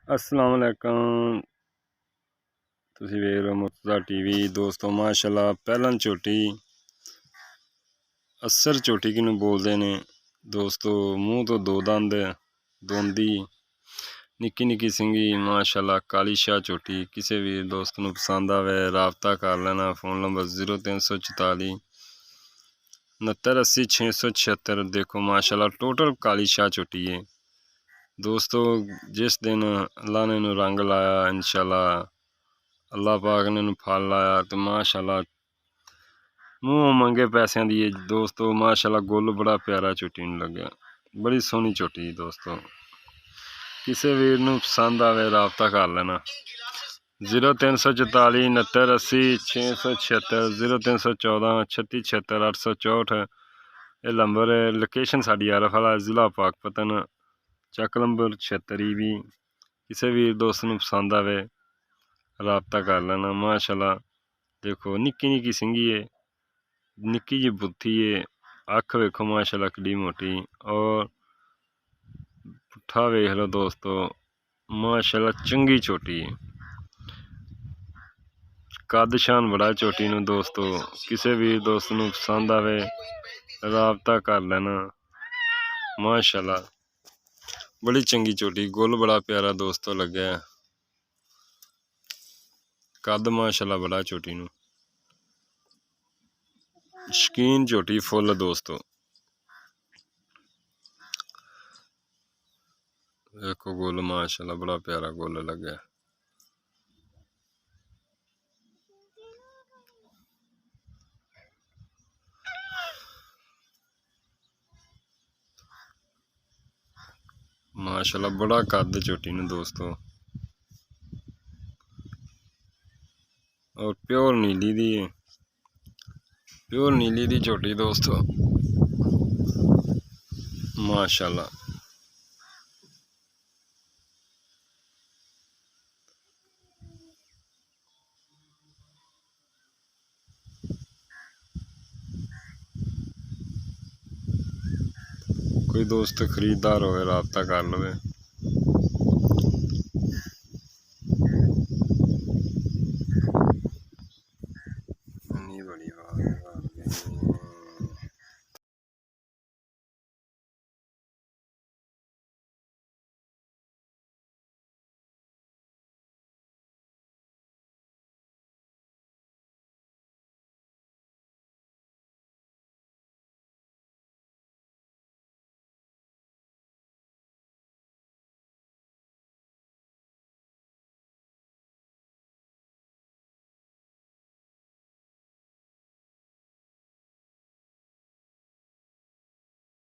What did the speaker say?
अस्सलाम वालेकुम। तुसीं वेख रहे हो मुर्तज़ा टीवी। दोस्तों माशाल्लाह पहलन झोटी असर झोटी किनू बोलते ने दोस्तों। मूँह तो दो दंद दोंदी निक्की निक्की सिंगी माशाल्लाह काली शाह झोटी। किसी भी दोस्त नू पसंद आवे राबता कर लेना। Phone number 0344 69 80 676। देखो माशाल्लाह टोटल काली शाह झोटी है दोस्तों। जिस दिन अल्लाह ने इनू रंग लाया इंशाल्लाह अल्लाह पाक ने इनू फल लाया तो माशाल्लाह मूँह मंगे पैसों दी दोस्तों। माशाल्लाह गुल बड़ा प्यारा झोटी नू लग्या, बड़ी सोहनी झोटी दोस्तों। किसी वीर नू पसंद आवे राबता कर लेना। 0344 69 80 676 0314 36 76 864 ये नंबर है। लोकेशन साड़ी आरफ वाला जिला पाकपतन चक नंबर 76 भी। किसी वीर दोस्त नू पसंद आवे राबता कर लेना। माशाल्लाह देखो निक्की निक्की सिंगी है, निक्की जी बुत्थी है, अख वेखो माशाल्लाह किड्डी मोटी और पुट्ठा वेख लो दोस्तों। माशाल्लाह चंगी झोटी है, कद शान बड़ा झोटी नू दोस्तों। किसी भी दोस्त नू पसंद आवे राबता कर लेना। माशाल्लाह बड़ी चंगी झोटी, गुल बड़ा प्यारा दोस्तों लग्या। कद माशाल्लाह बड़ा झोटी नू, शकीन झोटी फुल दोस्तों। देखो गुल माशाल्लाह बड़ा प्यारा गुल लग्या। माशाल्लाह बड़ा कद झोटी नू दोस्तों और प्योर नीली दी है, प्योर नीली दी झोटी दोस्तों माशाल्लाह। कोई दोस्त खरीदार होवे राबता कर लवे।